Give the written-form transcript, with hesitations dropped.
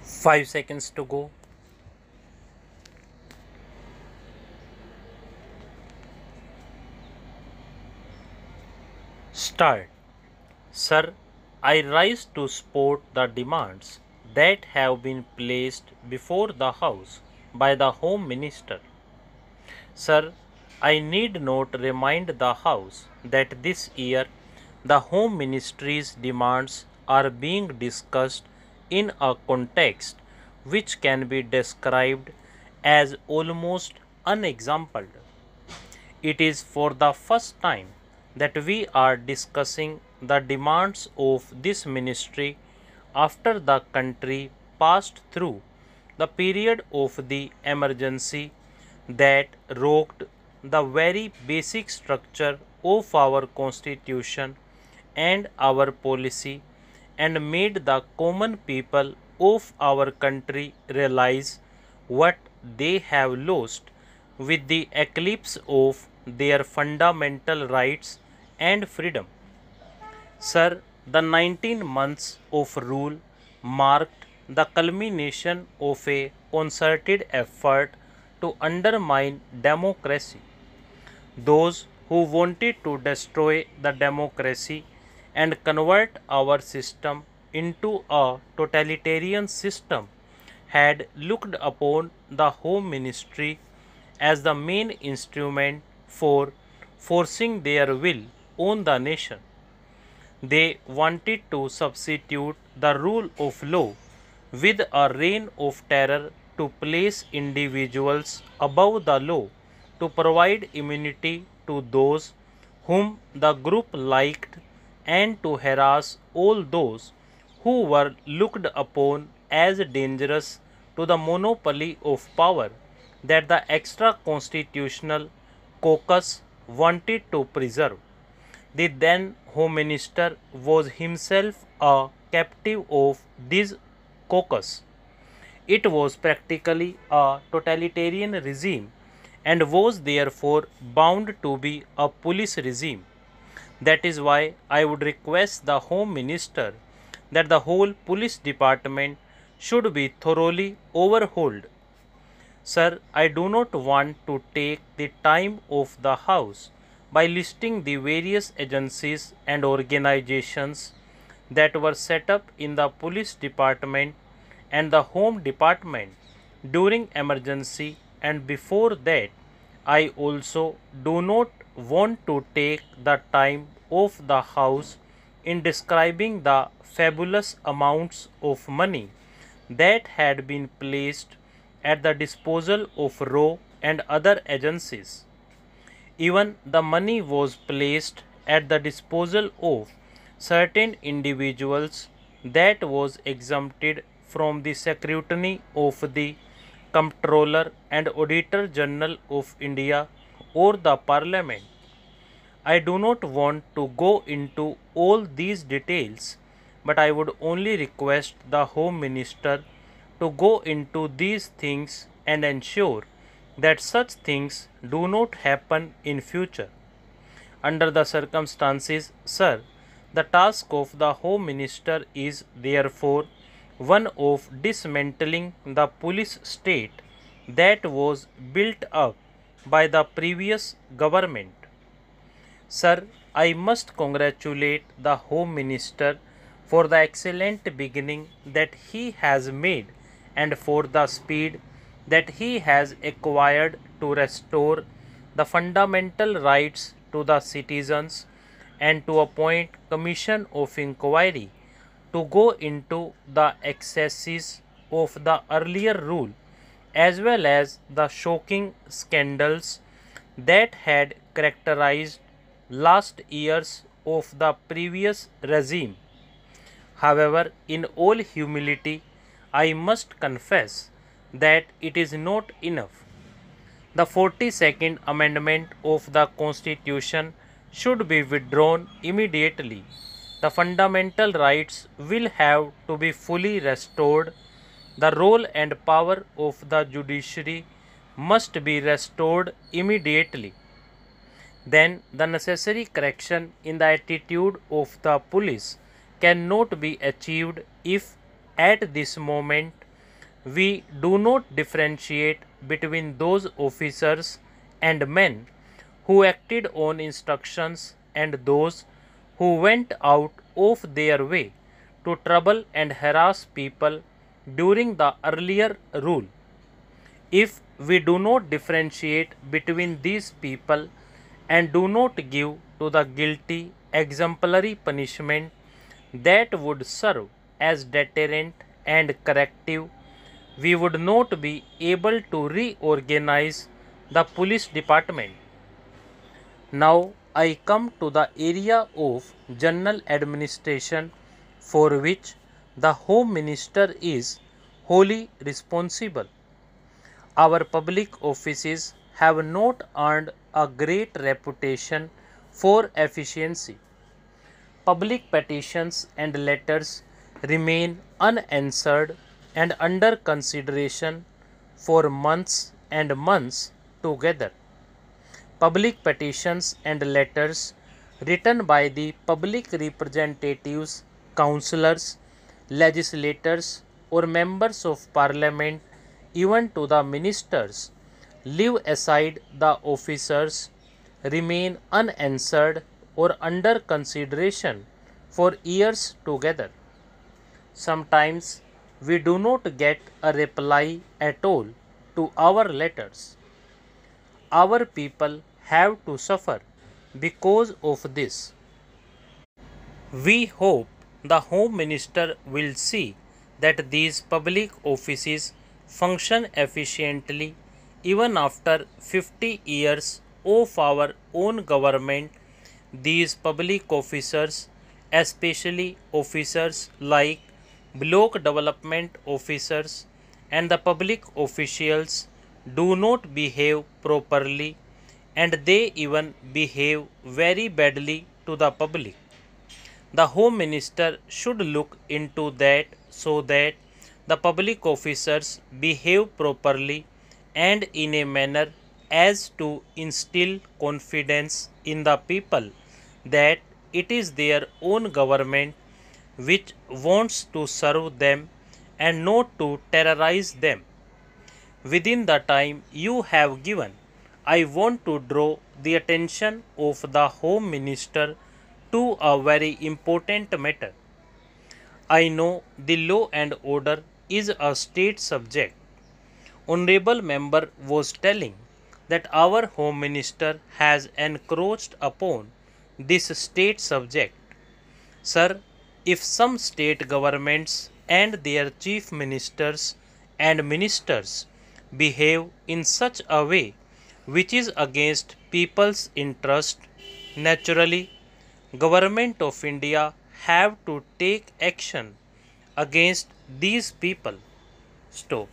5 seconds to go. Start. Sir, I rise to support the demands that have been placed before the House by the Home Minister. Sir, I need not remind the House that this year the Home Ministry's demands are being discussed in a context which can be described as almost unexampled. It is for the first time that we are discussing the demands of this ministry after the country passed through the period of the emergency that rocked the very basic structure of our constitution and our policy and made the common people of our country realize what they have lost with the eclipse of their fundamental rights and freedom. Sir, the 19 months of rule marked the culmination of a concerted effort to undermine democracy. Those who wanted to destroy the democracy and convert our system into a totalitarian system had looked upon the Home Ministry as the main instrument for forcing their will on the nation. They wanted to substitute the rule of law with a reign of terror to place individuals above the law, to provide immunity to those whom the group liked, and to harass all those who were looked upon as dangerous to the monopoly of power that the extra constitutional caucus wanted to preserve. The then Home Minister was himself a captive of this caucus. It was practically a totalitarian regime and was therefore bound to be a police regime. That is why I would request the Home Minister that the whole police department should be thoroughly overhauled. Sir, I do not want to take the time of the House by listing the various agencies and organizations that were set up in the police department and the home department during emergency and before that. I also do not want to take the time of the House in describing the fabulous amounts of money that had been placed at the disposal of Roe and other agencies. Even the money was placed at the disposal of certain individuals that was exempted from the scrutiny of the Comptroller and Auditor General of India or the Parliament. I do not want to go into all these details, but I would only request the Home Minister to go into these things and ensure that such things do not happen in future. Under the circumstances, sir, the task of the Home Minister is therefore one of dismantling the police state that was built up by the previous government. Sir, I must congratulate the Home Minister for the excellent beginning that he has made and for the speed that he has acquired to restore the fundamental rights to the citizens and to appoint commission of inquiry to go into the excesses of the earlier rule as well as the shocking scandals that had characterized last years of the previous regime. However, in all humility, I must confess that it is not enough. The 42nd Amendment of the Constitution should be withdrawn immediately. The fundamental rights will have to be fully restored. The role and power of the judiciary must be restored immediately. Then the necessary correction in the attitude of the police cannot be achieved if at this moment We do not differentiate between those officers and men who acted on instructions and those who went out of their way to trouble and harass people during the earlier rule. If we do not differentiate between these people and do not give to the guilty exemplary punishment that would serve as deterrent and corrective, we would not be able to reorganize the police department. Now I come to the area of general administration, for which the Home Minister is wholly responsible. Our public offices have not earned a great reputation for efficiency. Public petitions and letters remain unanswered and under consideration for months and months together. Public petitions and letters written by the public representatives, councillors, legislators, or members of parliament, even to the ministers, leave aside the officers, remain unanswered or under consideration for years together. Sometimes we do not get a reply at all to our letters. Our people have to suffer because of this. We hope the Home Minister will see that these public offices function efficiently even after 50 years of our own government. These public officers, especially officers like block development officers and the public officials, do not behave properly, and they even behave very badly to the public. The Home Minister should look into that so that the public officers behave properly and in a manner as to instill confidence in the people that it is their own government which wants to serve them and not to terrorize them. Within the time you have given, I want to draw the attention of the Home Minister to a very important matter. I know the law and order is a state subject. Honorable member was telling that our Home Minister has encroached upon this state subject. Sir, if some state governments and their chief ministers and ministers behave in such a way which is against people's interest, naturally Government of India have to take action against these people. Stop.